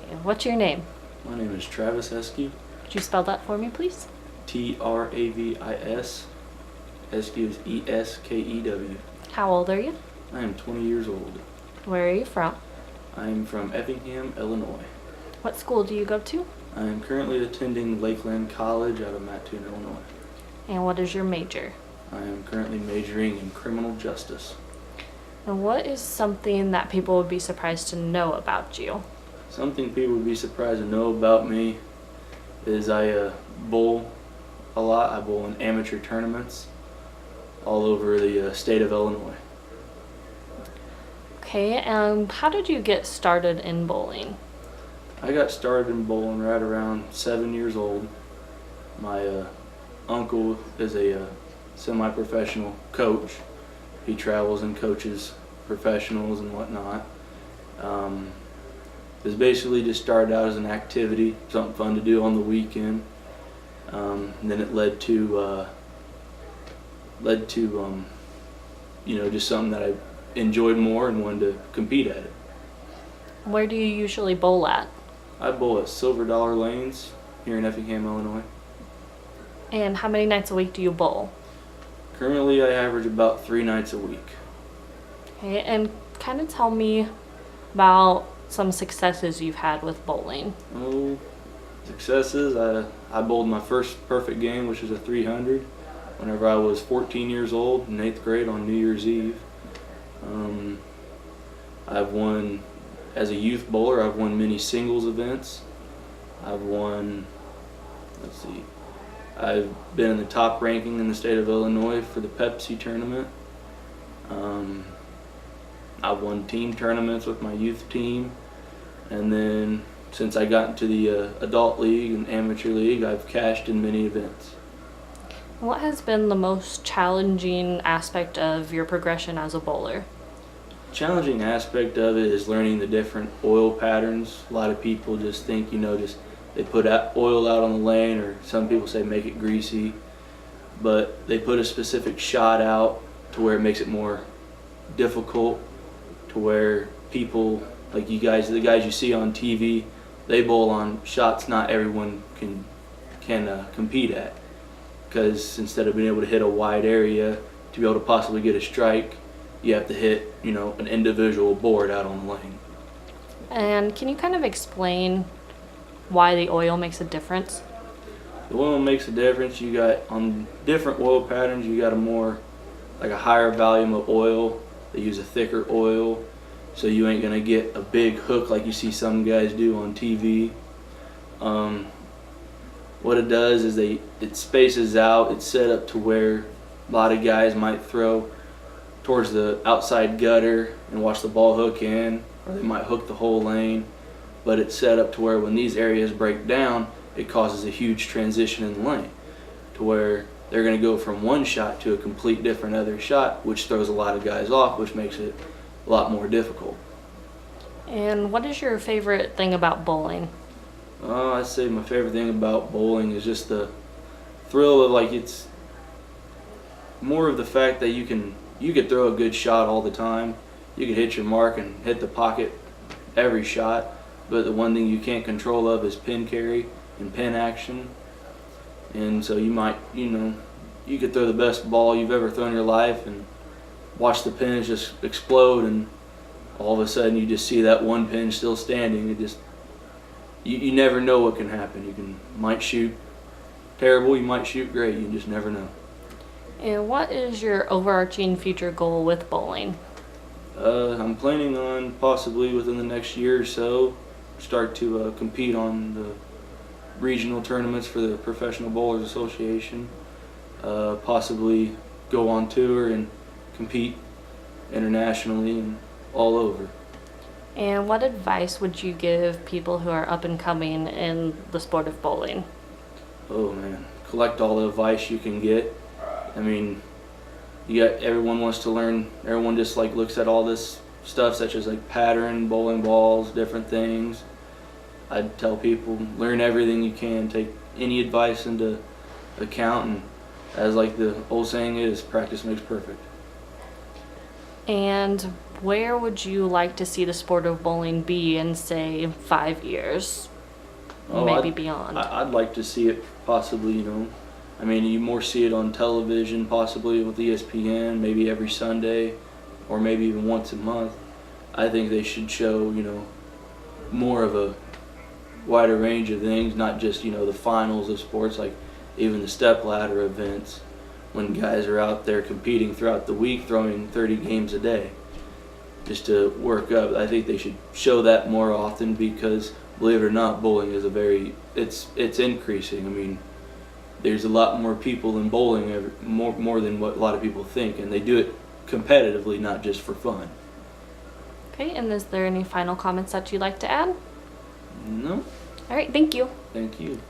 Okay, what's your name? My name is Travis Eskew. Could you spell that for me, please? Travis. Eskew is Eskew. How old are you? I am 20 years old. Where are you from? I am from Effingham, Illinois. What school do you go to? I am currently attending Lakeland College out of Mattoon, Illinois. And what is your major? I am currently majoring in criminal justice. And what is something that people would be surprised to know about you? Something people would be surprised to know about me is I bowl a lot. I bowl in amateur tournaments all over the state of Illinois. Okay, and how did you get started in bowling? I got started in bowling right around 7 years old. My uncle is a semi-professional coach. He travels and coaches professionals and whatnot. It was basically just started out as an activity, something fun to do on the weekend. And then it led to just something that I enjoyed more and wanted to compete at it. Where do you usually bowl at? I bowl at Silver Dollar Lanes here in Effingham, Illinois. And how many nights a week do you bowl? Currently, I average about 3 nights a week. Okay, and kind of tell me about some successes you've had with bowling. Oh, successes. I bowled my first perfect game, which was a 300, whenever I was 14 years old in 8th grade on New Year's Eve. I've won, as a youth bowler, I've won many singles events. I've won, I've been in the top ranking in the state of Illinois for the Pepsi tournament. I've won team tournaments with my youth team, and then since I got into the adult league and amateur league, I've cashed in many events. What has been the most challenging aspect of your progression as a bowler? Challenging aspect of it is learning the different oil patterns. A lot of people just think, they put oil out on the lane, or some people say make it greasy, but they put a specific shot out to where it makes it more difficult, to where people like you guys, the guys you see on TV, they bowl on shots not everyone can compete at, because instead of being able to hit a wide area to be able to possibly get a strike, you have to hit an individual board out on the lane. And can you kind of explain why the oil makes a difference? The oil makes a difference. You got on different oil patterns, you got a higher volume of oil. They use a thicker oil, so you ain't gonna get a big hook like you see some guys do on TV. What it does is it spaces out. It's set up to where a lot of guys might throw towards the outside gutter and watch the ball hook in, or they might hook the whole lane. But it's set up to where when these areas break down, it causes a huge transition in the lane, to where they're going to go from one shot to a complete different other shot, which throws a lot of guys off, which makes it a lot more difficult. And what is your favorite thing about bowling? I'd say my favorite thing about bowling is just the thrill of it's more of the fact that you could throw a good shot all the time. You could hit your mark and hit the pocket every shot, but the one thing you can't control of is pin carry and pin action. And so you could throw the best ball you've ever thrown in your life and watch the pins just explode, and all of a sudden you just see that one pin still standing. You never know what can happen. Might shoot terrible, you might shoot great, you just never know. And what is your overarching future goal with bowling? I'm planning on possibly within the next year or so start to compete on the regional tournaments for the Professional Bowlers Association, possibly go on tour and compete internationally and all over. And what advice would you give people who are up and coming in the sport of bowling? Oh man, collect all the advice you can get. Everyone wants to learn. Everyone just looks at all this stuff such as pattern, bowling balls, different things. I'd tell people, learn everything you can, take any advice into account, and as the old saying is, practice makes perfect. And where would you like to see the sport of bowling be in, say, 5 years? Maybe beyond. I'd like to see it possibly, I mean, you more see it on television, possibly with ESPN, maybe every Sunday, or maybe even once a month. I think they should show, more of a wider range of things, not just, the finals of sports, like even the step ladder events, when guys are out there competing throughout the week, throwing 30 games a day, just to work up. I think they should show that more often because, believe it or not, bowling is it's increasing. I mean, there's a lot more people in bowling, more than what a lot of people think, and they do it competitively, not just for fun. Okay, and is there any final comments that you'd like to add? No, All right, thank you. thank you.